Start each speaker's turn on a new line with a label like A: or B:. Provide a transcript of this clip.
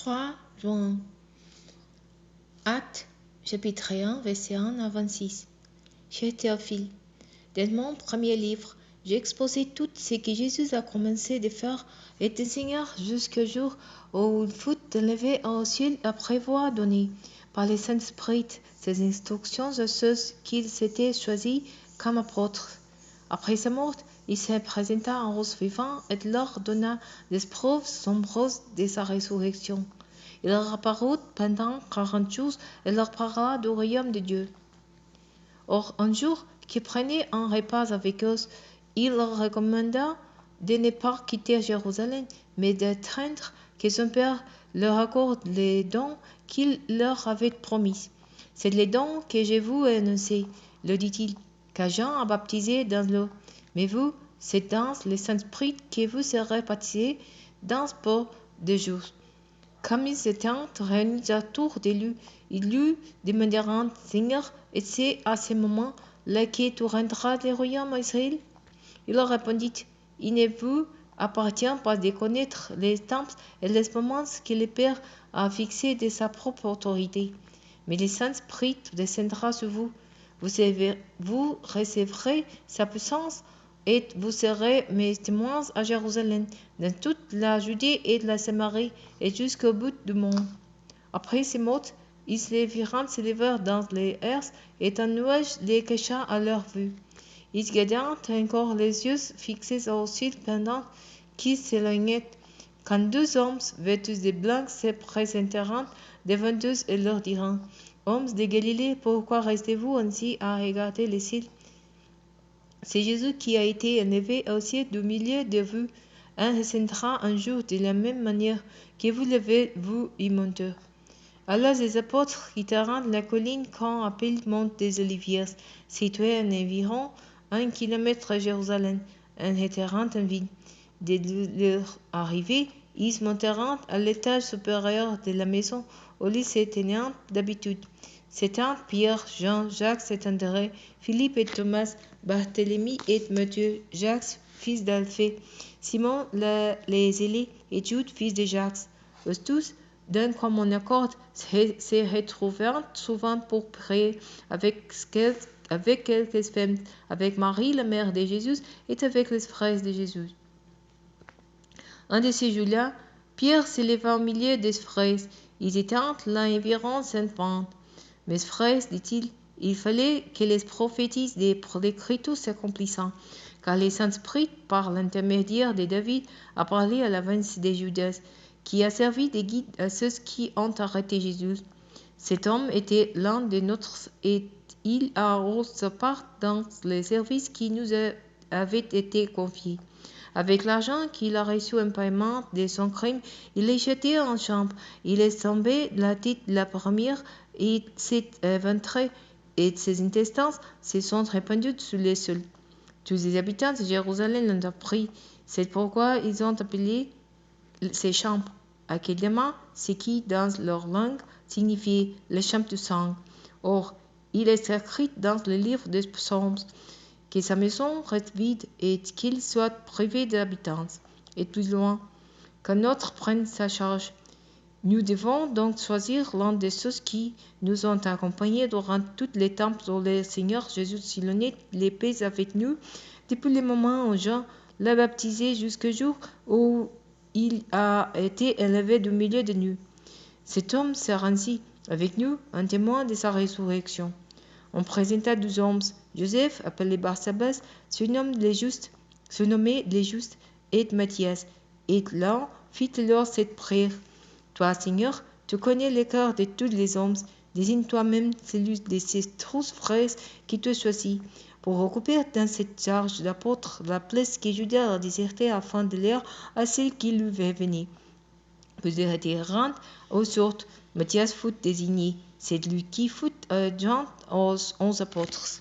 A: 3 juin. Actes, chapitre 1, verset 1 à 26. Cher Théophile, dans mon premier livre, j'ai exposé tout ce que Jésus a commencé de faire et d'enseigner jusqu'au jour où il fut élevé au ciel après avoir donné, par le Saint-Esprit, ses instructions à ceux qu'il s'était choisis comme apôtres. Après sa mort, il se présenta aux vivants et leur donna des preuves nombreuses de sa résurrection. Il leur apparut pendant 40 jours et leur parla du royaume de Dieu. Or, un jour qu'il prenait un repas avec eux, il leur recommanda de ne pas quitter Jérusalem, mais d'attendre que son Père leur accorde les dons qu'il leur avait promis. C'est les dons que je vous ai annoncés, le dit-il, car Jean a baptisé dans l'eau. Mais vous, c'est dans le Saint-Esprit que vous serez baptisés dans peu de jours. Comme ils étaient réunis autour de lui, ils lui demandèrent, Seigneur, et c'est à ce moment-là que tu rendras le royaume à Israël? Il leur répondit, il ne vous appartient pas de connaître les temps et les moments que le Père a fixés de sa propre autorité. Mais le Saint-Esprit descendra sur vous. Vous recevrez sa puissance et vous serez mes témoins à Jérusalem, dans toute la Judée et la Samarie et jusqu'au bout du monde. Après ces mots, ils les virent s'élever dans les airs et un nuage les cacha à leur vue. Ils gardèrent encore les yeux fixés au ciel pendant qu'ils s'éloignaient, quand deux hommes vêtus de blanc se présentèrent devant eux et leur dirent, Hommes de Galilée, pourquoi restez-vous ainsi à regarder le ciel? C'est Jésus qui a été élevé au ciel du milieu de vous. Il descendra un jour de la même manière que vous l'avez vu y monter. Alors les apôtres quittèrent la colline qu'on appelle Mont des Oliviers, située à environ 1 kilomètre de Jérusalem, en retirant en ville. Dès leur arrivée, ils montèrent à l'étage supérieur de la maison où ils se tenaient d'habitude. C'étaient Pierre, Jean, Jacques et André, Philippe et Thomas, Barthélemy et Matthieu, Jacques, fils d'Alphée, Simon les Zélé et Jude, fils de Jacques. Eux tous, d'un commun accord, se retrouvèrent souvent pour prier avec quelques femmes, avec Marie, la mère de Jésus, et avec les frères de Jésus. Un de ces jours-là, Pierre s'éleva au milieu des frères. Ils étaient là environ 50. Mes frères, dit-il, il fallait que les prophéties de l'Écriture s'accomplissent, car le Saint-Esprit, par l'intermédiaire de David, a parlé à l'avance de Judas, qui a servi de guide à ceux qui ont arrêté Jésus. Cet homme était l'un des nôtres et il a eu sa part dans les services qui nous avaient été confiés. Avec l'argent qu'il a reçu en paiement de son crime, il est jeté en chambre. Il est tombé la tête la première et ses ventre et ses intestins se sont répandus sur le sol. Tous les habitants de Jérusalem l'ont appris. C'est pourquoi ils ont appelé ces chambres Akeldama, ce qui, dans leur langue, signifiait la chambre du sang. Or, il est écrit dans le livre des psaumes que sa maison reste vide et qu'il soit privé d'habitants. Et plus loin, qu'un autre prenne sa charge. Nous devons donc choisir l'un de ceux qui nous ont accompagnés durant tout le temps où le Seigneur Jésus s'illuminait les paix avec nous, depuis le moment où Jean l'a baptisé jusqu'au jour où il a été élevé du milieu de nous. Cet homme sert ainsi avec nous un témoin de sa résurrection. On présenta 12 hommes. Joseph, appelé Barsabas, surnommé les Justes, et Matthias. Et l'un fit alors cette prière. Toi, Seigneur, tu connais le cœur de tous les hommes. Désigne toi-même celui de ces 12 frères qui te choisit pour occuper dans cette charge d'apôtre la place que Judas a désertée afin de l'air à celle qui lui va venir. Vous retirant aux sortes, Matthias fut désigné. C'est lui qui fut adjoint aux 11 apôtres.